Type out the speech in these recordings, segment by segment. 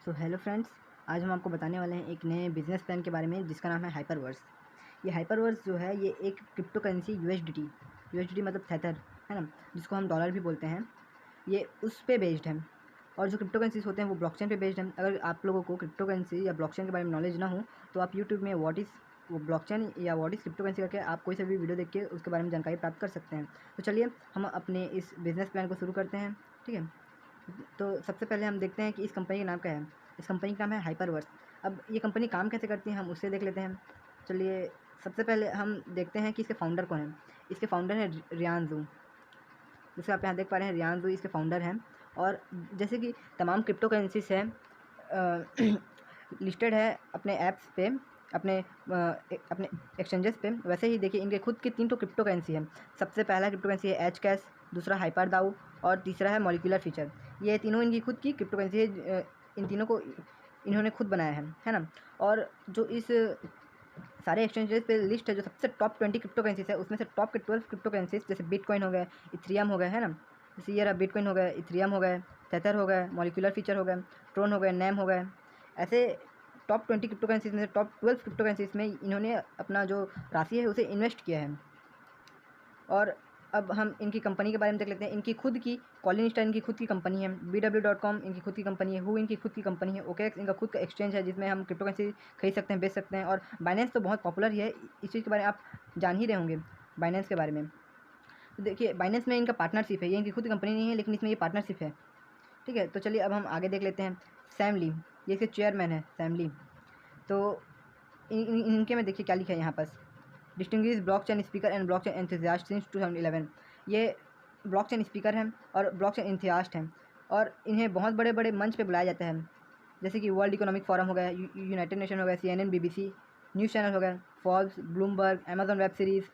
So hello friends, आज हम आपको बताने वाले हैं एक नए बिजनेस प्लान के बारे में जिसका नाम है हाइपरवर्स। ये हाइपरवर्स जो है ये एक क्रिप्टो करेंसी यूएसडीटी मतलब थेथर है ना, जिसको हम डॉलर भी बोलते हैं। ये उस पे बेस्ड है और जो क्रिप्टो करेंसीज होते हैं वो ब्लॉकचेन पे बेस्ड हैं। अगर आप लोगों को क्रिप्टो करेंसी या ब्लॉकचेन के बारे में नॉलेज ना हो तो आप यूट्यूब में व्हाट इज़ वो ब्लॉकचेन या व्हाट इज़ क्रिप्टो करेंसी करके आप कोई सा भी वीडियो देख के उसके बारे में जानकारी प्राप्त कर सकते हैं। तो चलिए हम अपने इस बिज़नेस प्लान को शुरू करते हैं। ठीक है, तो सबसे पहले हम देखते हैं कि इस कंपनी का नाम क्या है। इस कंपनी का नाम है हाइपरवर्स। अब ये कंपनी काम कैसे करती है हम उससे देख लेते हैं। चलिए सबसे पहले हम देखते हैं कि इसके फाउंडर कौन हैं। इसके फाउंडर हैं रियान जू। जैसे आप यहाँ देख पा रहे हैं रियान जू इसके फाउंडर हैं। और जैसे कि तमाम क्रिप्टो करेंसीज है लिस्टेड है अपने ऐप्स पे, अपने एक्सचेंजेस पे, वैसे ही देखिए इनके खुद की 3 तो क्रिप्टो करेंसी है। सबसे पहला क्रिप्टो करेंसी है एच कैश, दूसरा हाइपर दाऊ और तीसरा है मॉलिक्यूलर फीचर। ये तीनों इनकी खुद की क्रिप्टो करेंसी है। इन तीनों को इन्होंने खुद बनाया है ना। और जो इस सारे एक्सचेंजेस पे लिस्ट है, जो सबसे टॉप 20 क्रिप्टो करेंसीज है उसमें से टॉप के 12 क्रिप्टो करेंसीज जैसे बिटकॉइन हो गए, इथेरियम हो गए, है ना। जैसे ये रहा बिटकॉइन हो गए, इथेरियम हो गए, थेथर हो गए, मॉलिक्यूलर फीचर हो गए, ट्रोन हो गए, नैम हो गए। ऐसे टॉप 20 क्रिप्टो करेंसीज में से टॉप 12 क्रिप्टो करेंसीज में इन्होंने अपना जो राशि है उसे इन्वेस्ट किया है। और अब हम इनकी कंपनी के बारे में देख लेते हैं। इनकी खुद की कॉलिन स्टार इनकी खुद की कंपनी है, BW.com इनकी खुद की कंपनी है, हु इनकी खुद की कंपनी है, OKX इनका खुद का एक्सचेंज है जिसमें हम क्रिप्टो करेंसी खरीद सकते हैं, बेच सकते हैं। और बाइनेंस तो बहुत पॉपुलर ही है, इस चीज़ के बारे में आप जान ही रहे होंगे बाइनेंस के बारे में। तो देखिए बाइनेंस में इनका पार्टनरशिप है, ये इनकी खुद की कंपनी नहीं है लेकिन इसमें ये पार्टनरशिप है। ठीक है, तो चलिए अब हम आगे देख लेते हैं। सैम ली, ये इसके चेयरमैन है सैम ली। तो इनके में देखिए क्या लिखा है यहाँ पर, distinguish blockchain speaker and blockchain enthusiast since 2011। ये ब्लॉकचेन स्पीकर हैं और ब्लॉकचेन एंथुसियास्ट हैं और इन्हें बहुत बड़े बड़े मंच पे बुलाया जाता है, जैसे कि वर्ल्ड इकोनॉमिक फोरम हो गया, यूनाइटेड नेशन हो गया, CNN BBC न्यूज़ चैनल हो गया, Forbes, Bloomberg, Amazon web series,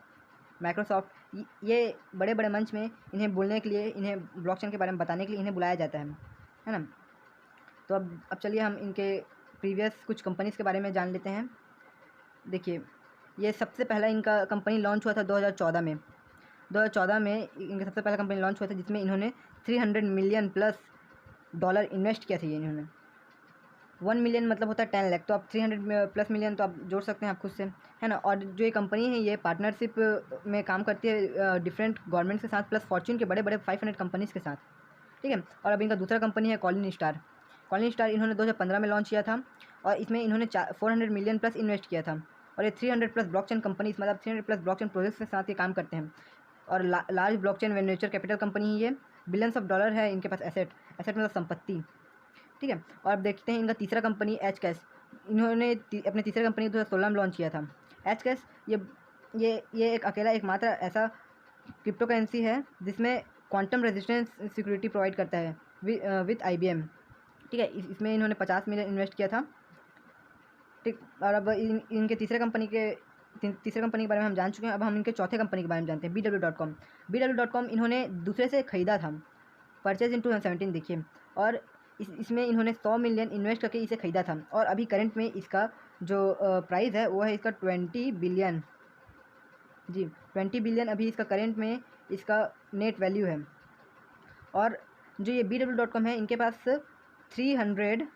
Microsoft. ये बड़े बड़े मंच में इन्हें बोलने के लिए, इन्हें ब्लॉकचेन के बारे में बताने के लिए इन्हें बुलाया जाता है ना। तो अब चलिए हम इनके प्रीवियस कुछ कंपनीज़ के बारे में जान लेते हैं। देखिए ये सबसे पहला इनका कंपनी लॉन्च हुआ था 2014 में। 2014 में इनका सबसे पहला कंपनी लॉन्च हुआ था जिसमें इन्होंने 300 मिलियन प्लस डॉलर इन्वेस्ट किया था। ये इन्होंने 1 मिलियन मतलब होता है 10 लाख, तो आप 300 प्लस मिलियन तो आप जोड़ सकते हैं आप खुद से, है ना। और जो ये कंपनी है ये पार्टनरशिप में काम करती है डिफरेंट गवर्नमेंट के साथ, प्लस फॉर्च्यून के बड़े बड़े 500 कंपनीज़ के साथ। ठीक है, और अब इनका दूसरा कंपनी है कॉलिन स्टार। कॉलिन स्टार इन्होंने 2015 में लॉन्च किया था और इसमें इन्होंने 400 मिलियन प्लस इन्वेस्ट किया था। और ये 300 प्लस ब्लॉकचेन कंपनीज मतलब 300 प्लस ब्लॉकचेन प्रोजेक्ट्स के साथ ये काम करते हैं। और large blockchain venture capital company ही ये, बिलियंस ऑफ डॉलर है इनके पास एसेट मतलब संपत्ति। ठीक है, और अब देखते हैं इनका तीसरा कंपनी एच कैश। इन्होंने अपने तीसरे कंपनी 2016 में लॉन्च किया था। एच कैश ये एक अकेला एकमात्र ऐसा क्रिप्टो करेंसी है जिसमें क्वांटम रेजिस्टेंस सिक्योरिटी प्रोवाइड करता है विथ IBM। ठीक है, इसमें इन्होंने 50 मिलियन इन्वेस्ट किया था। ठीक, और अब इनके तीसरे कंपनी के बारे में हम जान चुके हैं। अब हम इनके चौथे कंपनी के बारे में जानते हैं, BW.com इन्होंने दूसरे से ख़रीदा था, परचेज इन 2017 देखिए। और इसमें इन्होंने 100 मिलियन इन्वेस्ट करके इसे ख़रीदा था। और अभी करंट में इसका जो प्राइस है वो है इसका 20 बिलियन। जी 20 बिलियन अभी इसका करंट में इसका नेट वैल्यू है। और जो ये BW.com है इनके पास 3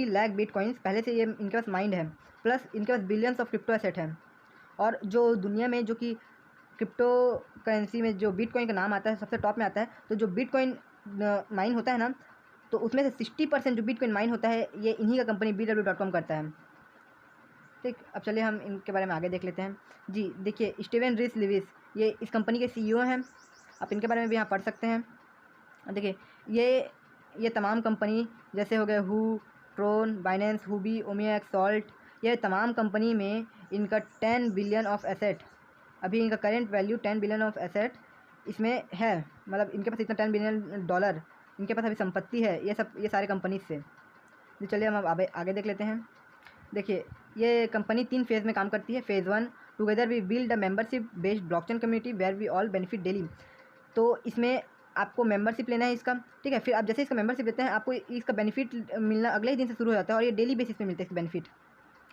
लाख बिटकॉइंस पहले से ये इनके पास माइंड है, प्लस इनके पास बिलियंस ऑफ क्रिप्टो एसेट है। और जो दुनिया में जो कि क्रिप्टो करेंसी में जो बिटकॉइन का नाम आता है सबसे टॉप में आता है, तो जो बिटकॉइन माइन होता है ना, तो उसमें से 60% जो बिटकॉइन माइन होता है ये इन्हीं का कंपनी BW.com करता है। ठीक, अब चलिए हम इनके बारे में आगे देख लेते हैं। जी देखिए स्टीवन रीस लिविस ये इस कंपनी के CEO हैं, आप इनके बारे में भी यहाँ पढ़ सकते हैं। देखिए ये तमाम कंपनी जैसे हो गए हु, ट्रोन, बाइनेंस, हुबी, ओमिएक्स, सॉल्ट, ये तमाम कंपनी में इनका 10 बिलियन ऑफ एसेट, अभी इनका current value 10 billion of asset इसमें है, मतलब इनके पास इतना 10 बिलियन डॉलर इनके पास अभी संपत्ति है ये सारे कंपनीज से। तो चलिए हम अब आगे देख लेते हैं। देखिए ये कंपनी 3 फेज़ में काम करती है। Phase 1, together we build a membership based blockchain community where we all benefit daily. तो इसमें आपको मेंबरशिप लेना है इसका। ठीक है, फिर आप जैसे इसका मेंबरशिप लेते हैं आपको इसका बेनिफिट मिलना अगले ही दिन से शुरू हो जाता है और ये डेली बेसिस पे मिलते हैं इसके बेनिफिट।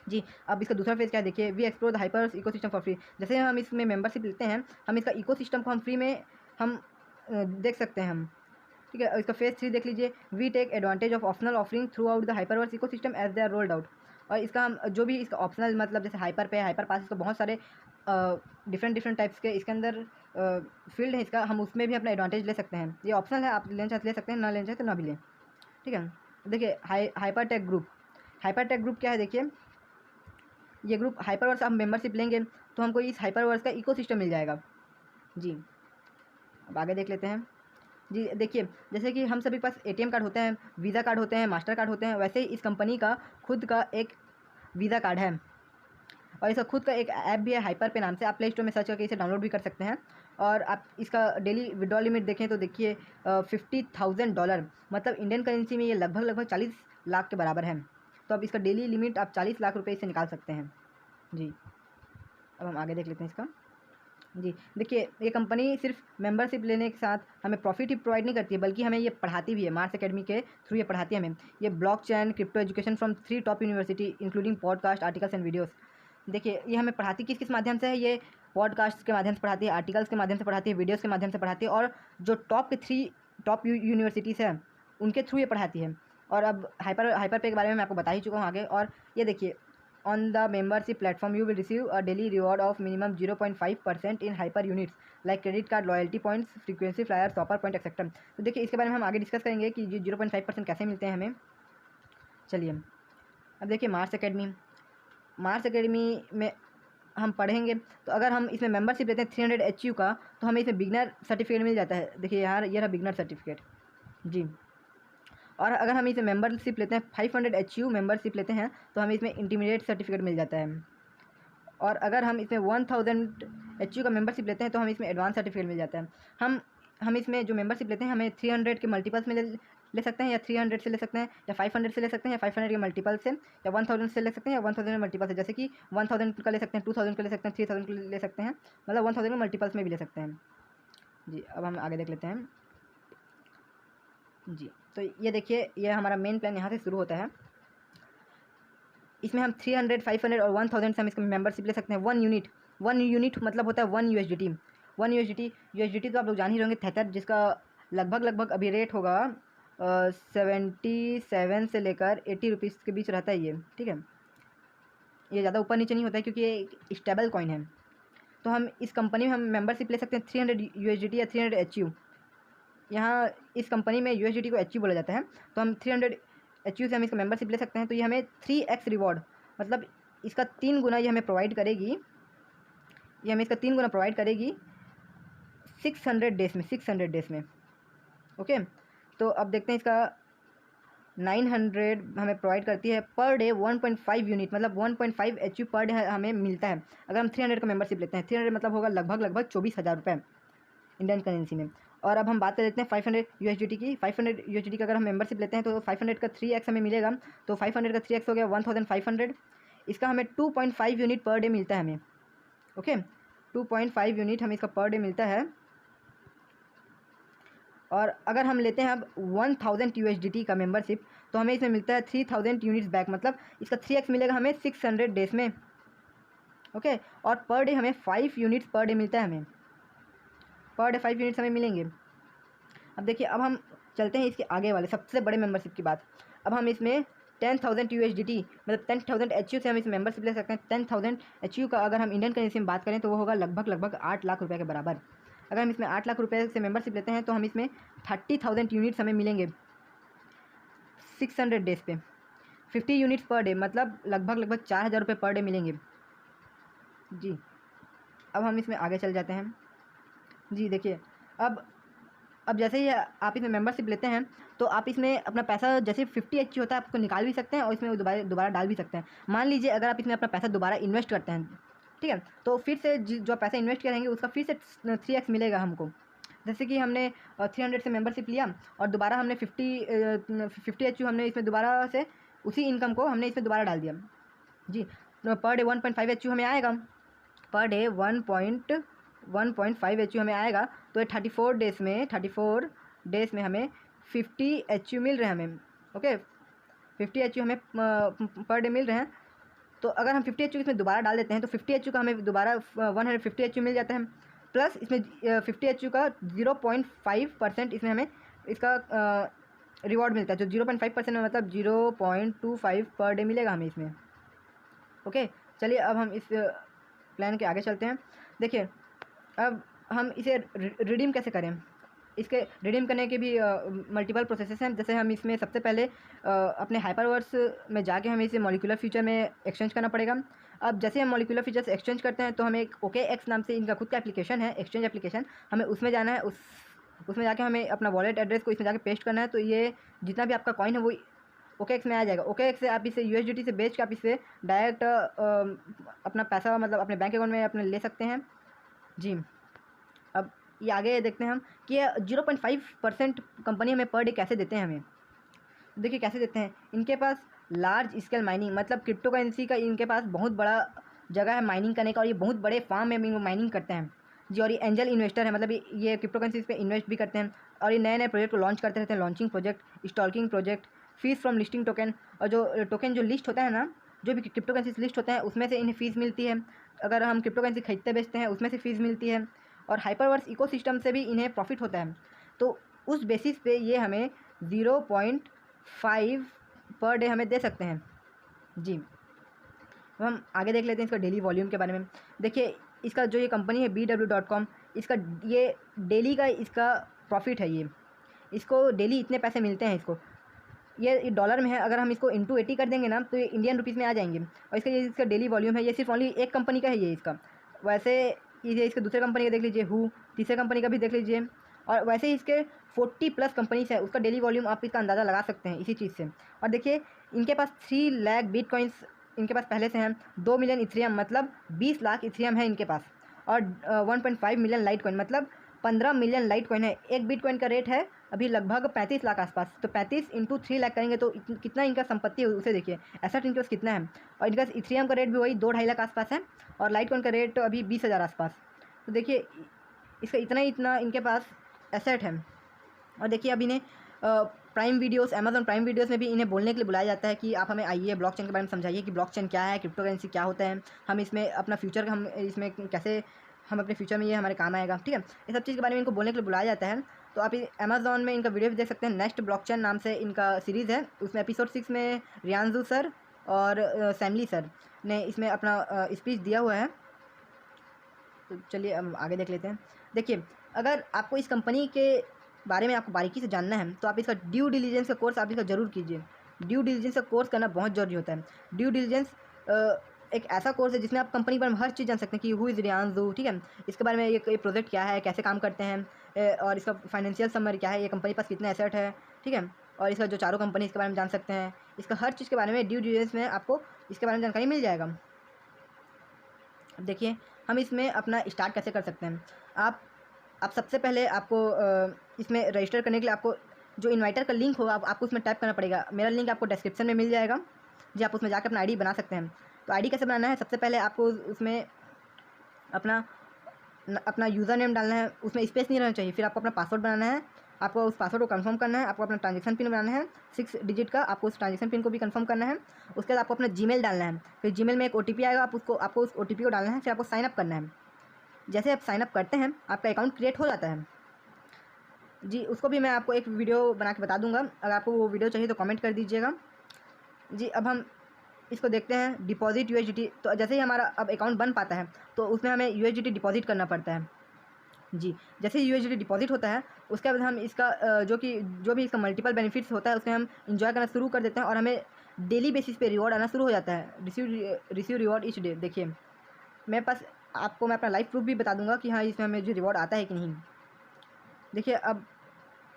जी, अब इसका दूसरा फेज़ क्या है देखिए, we explore the hyper ecosystem for free. जैसे हम इसमें मेंबरशिप लेते हैं हम इसका इकोसिस्टम को हम फ्री में हम देख सकते हैं हम। ठीक है। इसका फेज 3 देख लीजिए, we take advantage of optional offering throughout the hyperverse ecosystem as they are rolled out. और इसका हम जो भी इसका ऑप्शनल मतलब जैसे हाइपर पे हाइपर पास, इसका बहुत सारे डिफरेंट डिफरेंट टाइप्स के इसके अंदर फील्ड है इसका, हम उसमें भी अपना एडवांटेज ले सकते हैं। ये ऑप्शनल है, आप लेना चाहे ले सकते हैं, ना लेना चाहे तो ना भी लें। ठीक है। देखिए हाइपरटेक ग्रुप, हाइपरटेक ग्रुप क्या है देखिए, ये ग्रुप हाइपरवर्स हम मेंबरशिप लेंगे तो हमको इस हाइपरवर्स का इकोसिस्टम मिल जाएगा। जी अब आगे देख लेते हैं। जी देखिए, जैसे कि हम सभी के पास एटीएम कार्ड होते हैं, वीज़ा कार्ड होते हैं, मास्टर कार्ड होते हैं, वैसे ही इस कंपनी का खुद का एक वीज़ा कार्ड है और इसका खुद का एक ऐप भी है हाइपर पे नाम से। आप प्ले स्टोर में सर्च करके इसे डाउनलोड भी कर सकते हैं। और आप इसका डेली विड्रॉ लिमिट देखें तो देखिए $50,000, मतलब इंडियन करेंसी में ये लगभग 40 लाख के बराबर है। तो अब इसका डेली लिमिट आप 40 लाख रुपये से निकाल सकते हैं। जी अब हम आगे देख लेते हैं इसका। जी देखिए, ये कंपनी सिर्फ मेंबरशिप लेने के साथ हमें प्रॉफिट ही प्रोवाइड नहीं करती है, बल्कि हमें ये पढ़ाती भी है। मार्स एकेडमी के थ्रू ये पढ़ाती है हमें। ये blockchain crypto education from 3 top university including podcast, articles and videos. देखिए ये हमें पढ़ाती किस किस माध्यम से है, ये पॉडकास्ट के माध्यम से पढ़ाती है, आर्टिकल्स के माध्यम से पढ़ाती है, वीडियोज़ के माध्यम से पढ़ाती है, और जो टॉप के 3 टॉप यूनिवर्सिटीज़ हैं उनके थ्रू ये पढ़ाती है। और अब हाइपर पे के बारे में मैं आपको बता ही चुका हूँ आगे। और ये देखिए, on the membership platform you will receive a daily reward of minimum 0.5% in hyper units like credit card, loyalty points, frequency flyers, shopper point etc. तो देखिए इसके बारे में हम आगे डिस्कस करेंगे कि 0.5% कैसे मिलते हैं हमें। चलिए अब देखिए मार्स एकेडमी में हम पढ़ेंगे तो अगर हम इसमें मेंबरशिप लेते हैं 300 HU का, तो हमें इसमें बिगनर सर्टिफिकेट मिल जाता है। देखिए यहाँ ये रहा बिगनर सर्टिफिकेट जी। और अगर हम इसमें मेंबरशिप लेते हैं 500 HU मेंबरशिप लेते हैं तो हमें इसमें इंटरमीडिएट सर्टिफिकेट मिल जाता है। और अगर हम इसमें 1000 HU का मेंबरशिप लेते हैं तो हमें इसमें एडवांस सर्टिफिकेट मिल जाता है। हम इसमें जो मेंबरशिप लेते हैं हमें 300 के मल्टीपल्स में ले सकते हैं, या 300 से ले सकते हैं, या 500 से ले सकते हैं, या 500 के मल्टीपल से, या 1000 से ले सकते हैं, या 1000 के मल्टीपल से। जैसे कि 1000 का ले सकते हैं, 2000 का ले सकते हैं, 3000 का ले सकते हैं, मतलब 1000 के मल्टीपल्स में भी ले सकते हैं। जी अब हम आगे देख लेते हैं। जी तो ये देखिए, ये हमारा मेन प्लान यहाँ से शुरू होता है। इसमें हम 300, 500 और 1000 से हम इसका मेंबरशिप ले सकते हैं। 1 यूनिट मतलब होता है 1 USDT। 1 USDT तो आप लोग जान ही होंगे, थेथर, जिसका लगभग अभी रेट होगा 77 से लेकर 80 रुपीज़ के बीच रहता है ये। ठीक है, ये ज़्यादा ऊपर नीचे नहीं होता है क्योंकि ये एक स्टेबल कॉइन है। तो हम इस कंपनी में हम मेंबरशिप ले सकते हैं 300 USDT या 300 HU। यहाँ इस कंपनी में USDT को HU बोला जाता है। तो हम 300 HU से हम इसका मेंबरशिप ले सकते हैं। तो ये हमें 3x रिवॉर्ड, मतलब इसका 3 गुना ये हमें प्रोवाइड करेगी। ये हमें इसका 3 गुना प्रोवाइड करेगी 600 डेज़ में। ओके, तो अब देखते हैं इसका 900 हमें प्रोवाइड करती है पर डे 1.5 यूनिट, मतलब 1.5 HU पर डे हमें मिलता है अगर हम 300 का मेंबरशिप लेते हैं। 300 मतलब होगा लगभग 24,000 रुपये इंडियन करेंसी में। और अब हम बात कर लेते हैं 500 USDT की। 500 USDT का अगर हम मेंबरशिप लेते हैं तो 500 का 3x हमें मिलेगा। तो 500 का 3x हो गया 1500। इसका हमें 2.5 यूनिट पर डे मिलता है हमें। ओके, 2.5 यूनिट हमें इसका पर डे मिलता है। और अगर हम लेते हैं अब 1000 USDT का मेंबरशिप तो हमें इसमें मिलता है 3000 यूनिट्स बैक, मतलब इसका 3x मिलेगा हमें 600 डेज़ में। ओके, और पर डे हमें 5 यूनिट्स पर डे मिलता है हमें। पर डे 5 यूनिट्स हमें मिलेंगे। अब देखिए, अब हम चलते हैं इसके आगे वाले सबसे बड़े मेंबरशिप की बात। अब हम इसमें 10,000 USDT मतलब 10,000 HU से हम इस मेंबरशिप ले सकते हैं। 10,000 HU का अगर हम इंडियन करेंसी में बात करें तो वो होगा लगभग 8 लाख रुपये के बराबर। अगर हम इसमें 8 लाख रुपये से मेंबरशिप लेते हैं तो हम इसमें 30,000 यूनिट्स हमें मिलेंगे 600 डेज़ पे। 50 यूनिट्स पर डे मतलब लगभग 4,000 रुपये पर डे मिलेंगे। जी अब हम इसमें आगे चल जाते हैं। जी देखिए, अब जैसे ही आप इसमें मेंबरशिप लेते हैं तो आप इसमें अपना पैसा जैसे 50 HU होता है आपको निकाल भी सकते हैं और इसमें दोबारा डाल भी सकते हैं। मान लीजिए अगर आप इसमें अपना पैसा दोबारा इन्वेस्ट करते हैं, ठीक है, तो फिर से जो पैसा इन्वेस्ट करेंगे उसका फिर से 3x मिलेगा हमको। जैसे कि हमने 300 से मेंबरशिप लिया और दोबारा हमने 50 HU हमने इसमें दोबारा से उसी इनकम को हमने इसमें दोबारा डाल दिया। जी पर डे 1.5 HU हमें आएगा। पर डे 1.5 HU हमें आएगा। तो ये 34 डेज़ में हमें 50 HU मिल रहे हैं हमें। ओके, 50 HU हमें पर डे मिल रहे हैं। तो अगर हम 50 HU इसमें दोबारा डाल देते हैं तो 50 HU का हमें दोबारा 150 HU मिल जाता है। प्लस इसमें 50 HU का 0.5% इसमें हमें इसका रिवॉर्ड मिलता है, जो 0.5% में मतलब 0.25 पर डे मिलेगा हमें इसमें। ओके, चलिए अब हम इस प्लान के आगे चलते हैं। देखिए अब हम इसे रिडीम कैसे करें। इसके रिडीम करने के भी मल्टीपल प्रोसेसेस हैं। जैसे हम इसमें सबसे पहले अपने हाइपरवर्स में जाके हमें इसे मॉलिक्यूलर फीचर में एक्सचेंज करना पड़ेगा। अब जैसे हम मॉलिक्यूलर फीचर्स एक्सचेंज करते हैं तो हमें एक OKX नाम से इनका खुद का एप्लीकेशन है, एक्सचेंज एप्लीकेशन, हमें उसमें जाना है। उसमें जाके हमें अपना वॉलेट एड्रेस को इसमें जाके पेस्ट करना है। तो ये जितना भी आपका कॉइन है वो OKX में आ जाएगा। OKX से आप इसे USDT से बेच के आप इसे डायरेक्ट अपना पैसा मतलब अपने बैंक अकाउंट में अपने ले सकते हैं जी। अब ये आगे देखते हैं हम कि 0.5% कंपनी हमें पर डे कैसे देते हैं। हमें देखिए कैसे देते हैं। इनके पास लार्ज स्केल माइनिंग मतलब क्रिप्टो करेंसी का इनके पास बहुत बड़ा जगह है माइनिंग करने का, और ये बहुत बड़े फार्म में माइनिंग करते हैं जी। और ये एंजल इन्वेस्टर है, मतलब ये क्रिप्टो करेंसी पे इन्वेस्ट भी करते हैं, और ये नए नए प्रोजेक्ट को लॉन्च करते रहते हैं, launching project, staking project, fees from listing token. और जो टोकन जो लिस्ट होता है ना, जो भी क्रिप्टो करेंसी लिस्ट होते हैं उसमें से इन्हें फ़ीस मिलती है। अगर हम क्रिप्टो करेंसी खरीदते बेचते हैं उसमें से फ़ीस मिलती है, और हाइपरवर्स इकोसिस्टम से भी इन्हें प्रॉफिट होता है। तो उस बेसिस पे ये हमें 0.5 पर डे हमें दे सकते हैं जी। अब हम आगे देख लेते हैं इसका डेली वॉल्यूम के बारे में। देखिए इसका जो ये कंपनी है BW.com, इसका ये डेली का इसका प्रॉफिट है। ये इसको डेली इतने पैसे मिलते हैं इसको। ये डॉलर में है, अगर हम इसको इंटू 80 कर देंगे ना तो ये इंडियन रुपीज़ में आ जाएंगे। और इसका डेली वॉल्यूम है, ये सिर्फ ओनली एक कंपनी का है ये इसका। वैसे ये इसके दूसरे कंपनी का देख लीजिए तीसरे कंपनी का भी देख लीजिए, और वैसे ही इसके 40+ कंपनीज है, उसका डेली वॉल्यूम आप इसका अंदाज़ा लगा सकते हैं इसी चीज़ से। और देखिए इनके पास 3 लाख बिटकॉइंस इनके पास पहले से हैं, 2 मिलियन इथेरियम मतलब 20 लाख इथेरियम है इनके पास, और 1.5 मिलियन लाइट कॉइन मतलब 15 मिलियन लाइट कॉइन है। एक बिटकॉइन का रेट है अभी लगभग 35 लाख आसपास। तो 35 इंटू 3 लाख करेंगे तो कितना इनका संपत्ति है उसे देखिए, एसेट इनके पास कितना है। और इनका इथेरियम का रेट भी वही 2-2.5 लाख आसपास है, और लाइट कॉइन का रेट अभी 20,000 आसपास। तो देखिए इसका इतना इनके पास एसेट है। और देखिए अब इन्हें prime videos, Amazon prime videos में भी इन्हें बोलने के लिए बुलाया जाता है कि आप हमें आइए ब्लॉकचेन के बारे में समझाइए कि ब्लॉकचेन क्या है, क्रिप्टो करेंसी क्या होता है, हम इसमें अपना फ्यूचर हम इसमें कैसे हम अपने फ्यूचर में ये हमारे काम आएगा। ठीक है, ये सब चीज़ के बारे में इनको बोलने के लिए बुलाया जाता है। तो आप अमेजॉन में इनका वीडियो भी देख सकते हैं। नेक्स्ट ब्लॉकचेन नाम से इनका सीरीज़ है, उसमें एपिसोड 6 में रियांजू सर और सैमली सर ने इसमें अपना स्पीच दिया हुआ है। तो चलिए हम आगे देख लेते हैं। देखिए अगर आपको इस कंपनी के बारे में आपको बारीकी से जानना है तो आप इसका ड्यू डिलिजेंस का कोर्स आप इसका ज़रूर कीजिए। ड्यू डिलिजेंस का कोर्स करना बहुत ज़रूरी होता है। ड्यू डिलिजेंस एक ऐसा कोर्स है जिसमें आप कंपनी पर हर चीज़ जान सकते हैं कि हु इज़ रियांजू, ठीक है, इसके बारे में ये प्रोजेक्ट क्या है, कैसे काम करते हैं, और इसका फाइनेंशियल समरी क्या है, ये कंपनी पास कितना एसेट है, ठीक है, और इसका जो चारों कंपनी इसके बारे में जान सकते हैं। इसका हर चीज़ के बारे में ड्यू डिलिजेंस में आपको इसके बारे में जानकारी मिल जाएगा। अब देखिए हम इसमें अपना स्टार्ट कैसे कर सकते हैं। आप सबसे पहले आपको इसमें रजिस्टर करने के लिए आपको जो इन्वाइटर का लिंक होगा आपको उसमें टाइप करना पड़ेगा। मेरा लिंक आपको डिस्क्रिप्शन में मिल जाएगा जी, आप उसमें जाकर अपना आईडी बना सकते हैं। तो आईडी कैसे बनाना है, सबसे पहले आपको उसमें अपना यूज़र नेम डालना है, उसमें स्पेस नहीं रहना चाहिए। फिर आपको अपना पासवर्ड बनाना है, आपको उस पासवर्ड को कंफर्म करना है, आपको अपना ट्रांजेक्शन पिन बनाना है 6 डिजिट का, आपको उस ट्रांजेक्शन पिन को भी कंफर्म करना है। उसके बाद आपको अपना जीमेल डालना है, फिर जीमेल में एक OTP आएगा, आपको उस OTP को डालना है, फिर आपको साइन अप करना है। जैसे आप साइन अप करते हैं आपका अकाउंट क्रिएट हो जाता है जी। उसको भी मैं आपको एक वीडियो बना के बता दूंगा, अगर आपको वो वीडियो चाहिए तो कमेंट कर दीजिएगा जी। अब हम इसको देखते हैं डिपॉजिट USDT। तो जैसे ही हमारा अब अकाउंट बन पाता है तो उसमें हमें USDT डिपॉजिट करना पड़ता है जी। जैसे ही USDT डिपॉजिट होता है उसके बाद हम इसका जो भी इसका मल्टीपल बेनिफिट्स होता है उसमें हम इंजॉय करना शुरू कर देते हैं, और हमें डेली बेसिस पे रिवॉर्ड आना शुरू हो जाता है। Receive reward each day. देखिए मेरे पास आपको मैं अपना लाइव प्रूफ भी बता दूंगा कि हाँ इसमें हमें जो रिवॉर्ड आता है कि नहीं। देखिए अब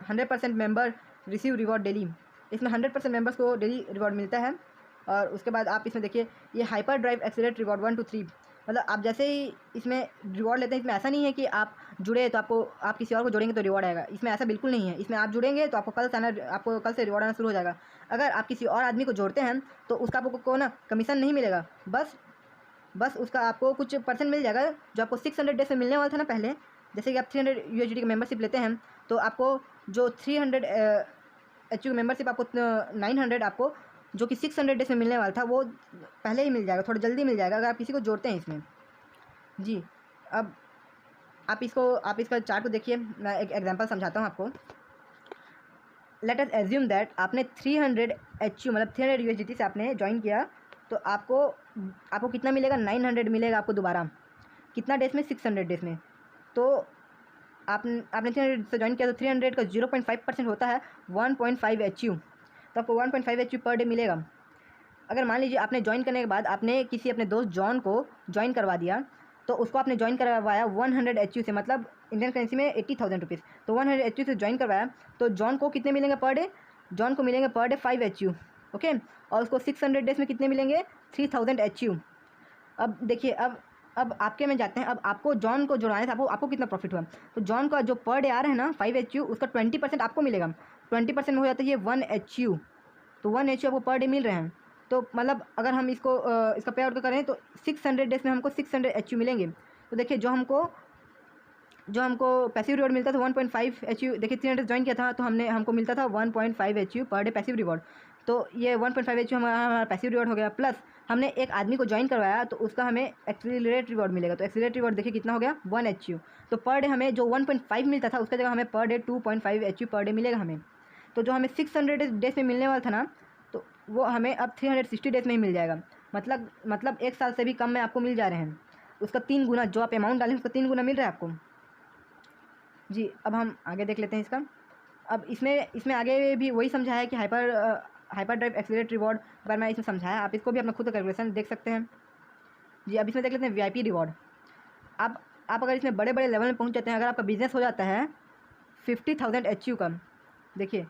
100% मेंबर रिसीव रिवॉर्ड डेली, इसमें 100% मेंबर्स को डेली रिवॉर्ड मिलता है। और उसके बाद आप इसमें देखिए ये hyper drive accelerate reward 1 to 3, मतलब आप जैसे ही इसमें रिवॉर्ड लेते हैं, इसमें ऐसा नहीं है कि आप जुड़े तो आप किसी और को जोड़ेंगे तो रिवॉर्ड आएगा, इसमें ऐसा बिल्कुल नहीं है। इसमें आप जुड़ेंगे तो आपको कल से रिवॉर्ड आना शुरू हो जाएगा। अगर आप किसी और आदमी को जोड़ते हैं तो उसका आपको ना कमीशन नहीं मिलेगा, बस उसका आपको कुछ % मिल जाएगा जो आपको 600 डेज में मिलने वाला था ना पहले। जैसे कि आप 300 USDT की मेंबरशिप लेते हैं तो आपको जो 300 HU की मेंबरशिप आपको 900 आपको जो कि 600 डेज में मिलने वाला था वो पहले ही मिल जाएगा, थोड़ा जल्दी मिल जाएगा अगर आप किसी को जोड़ते हैं इसमें जी। अब आप इसका चार्ट को देखिए, मैं एक एग्जांपल समझाता हूँ आपको। लेट अस एज्यूम दैट आपने 300 HU मतलब 300 USDT से आपने ज्वाइन किया, तो आपको कितना मिलेगा? 900 मिलेगा आपको दोबारा। कितना डेज में? 600 डेज में। तो आपने 300 से ज्वाइन किया, तो 300 का 0.5% होता है 1.5 HU, तो आपको 1.5 HU पर डे मिलेगा। अगर मान लीजिए आपने ज्वाइन करने के बाद आपने किसी अपने दोस्त जॉन को ज्वाइन करवा दिया, तो उसको आपने ज्वाइन करवाया 100 HU से, मतलब इंडियन करेंसी में 80,000 रुपीज़। तो 100 HU से ज्वाइन करवाया, तो जॉन को कितने मिलेंगे पर डे? जॉन को मिलेंगे पर डे 5 HU, ओके। और उसको 600 डेज में कितने मिलेंगे? 3000 HU। अब देखिए, अब आपके में जाते हैं। अब आपको जॉन को जुड़वाने से आपको कितना प्रॉफिट हुआ? तो जॉन का जो पर डे आ रहा है ना 5 HU, उसका 20% आपको मिलेगा। 20% में हो जाता है ये 1 HU, तो 1 HU आपको पर डे मिल रहे हैं। तो मतलब अगर हम इसका पे आउट करें तो 600 डेज में हमको 600 HU मिलेंगे। तो देखिए जो हमको पैसिव रिवॉर्ड मिलता था 1.5 HU, देखिए 300 ज्वाइन किया था तो हमको मिलता था 1.5 HU per day passive reward. तो ये 1.5 HU हमारा पैसिव रिवॉर्ड हो गया, प्लस हमने एक आदमी को ज्वाइन करवाया तो उसका हमें एक्सीलरेट रिवॉर्ड मिलेगा। तो एक्सीलरेट रिवॉर्ड देखिए कितना हो गया? 1 HU। तो पर डे हमें जो 1.5 मिलता था उसका जगह हमें per day 2.5 HU per day मिलेगा हमें। तो जो हमें 600 डेज में मिलने वाला था ना, तो वो हमें अब 360 डेज में ही मिल जाएगा। मतलब एक साल से भी कम में आपको मिल जा रहे हैं। उसका 3 गुना, जो आप अमाउंट डालें उसका 3 गुना मिल रहा है आपको। जी, अब हम आगे देख लेते हैं इसका। अब इसमें आगे भी वही समझाया है कि हाइपर ड्राइव एक्सीलरेट रिवॉर्ड पर मैं इसमें समझाया, आप इसको भी अपना खुद का कैलकुलेशन देख सकते हैं। जी, अब इसमें देख लेते हैं VIP रिवॉर्ड। आप अगर इसमें बड़े बड़े लेवल में पहुंच जाते हैं, अगर आपका बिजनेस हो जाता है 50,000 HU का, देखिए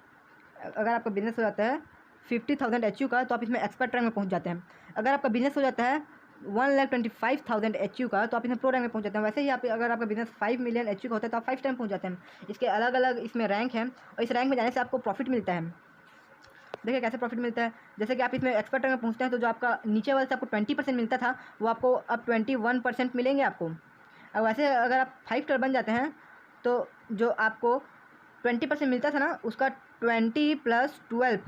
अगर आपका बिजनेस हो जाता है 50,000 HU का, तो आप इसमें एक्सपर्ट रैंक में पहुंच जाते हैं। अगर आपका बिजनेस हो जाता है 1,25,000 HU का, तो आप इसमें प्रो रैंक में पहुंच जाते हैं। वैसे ही अगर आपका बिजनेस 5 मिलियन HU का होता है तो आप 5 टाइम पहुंच जाते हैं। इसके अलग अलग इसमें रैंक हैं, और इस रैंक में जाने से आपको प्रॉफिट मिलता है। देखिए कैसे प्रॉफिट मिलता है, जैसे कि आप इसमें एक्सपर्ट रैंक में पहुंचते हैं तो जो आपका नीचे वाले से आपको 20% मिलता था, वो आपको अब 21% मिलेंगे आपको। अब वैसे अगर आप 5 स्टार बन जाते हैं तो जो आपको 20% मिलता था ना, उसका 20 + 12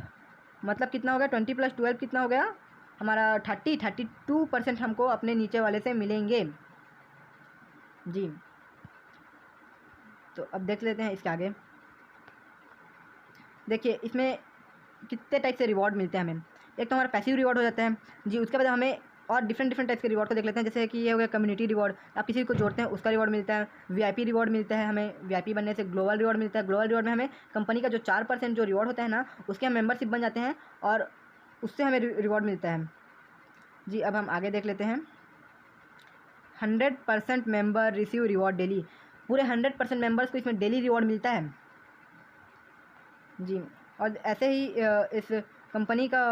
मतलब कितना हो गया? 20 + 12 कितना हो गया हमारा? 32% हमको अपने नीचे वाले से मिलेंगे। जी, तो अब देख लेते हैं इसके आगे। देखिए इसमें कितने टाइप से रिवॉर्ड मिलते हैं हमें। एक तो हमारा पैसिव रिवॉर्ड हो जाता है जी, उसके बाद हमें और डिफरेंट टाइप के रिवॉर्ड को देख लेते हैं। जैसे कि ये हो गया कम्युनिटी रिवॉर्ड, आप किसी को जोड़ते हैं उसका रिवॉर्ड मिलता है। VIP रिवॉर्ड मिलता है हमें, VIP बनने से। ग्लोबल रिवॉर्ड मिलता है, ग्लोबल रिवॉर्ड में हमें कंपनी का जो 4% जो रिवॉर्ड होता है ना, उसके हम मेंबरशिप बन जाते हैं और उससे हमें रिवॉर्ड मिलता है। जी, अब हम आगे देख लेते हैं। 100% मेंबर रिसीव रिवॉर्ड डेली, पूरे 100% मेंबर्स को इसमें डेली रिवॉर्ड मिलता है जी। और ऐसे ही इस कंपनी का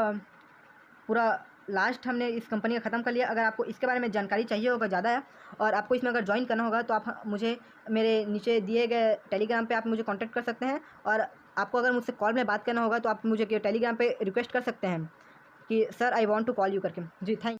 पूरा लास्ट हमने इस कंपनी का ख़त्म कर लिया। अगर आपको इसके बारे में जानकारी चाहिए होगा ज़्यादा है और आपको इसमें अगर ज्वाइन करना होगा, तो आप मुझे मेरे नीचे दिए गए टेलीग्राम पे आप मुझे कांटेक्ट कर सकते हैं। और आपको अगर मुझसे कॉल में बात करना होगा तो आप मुझे टेलीग्राम पे रिक्वेस्ट कर सकते हैं कि sir I want to call you करके। जी, थैंक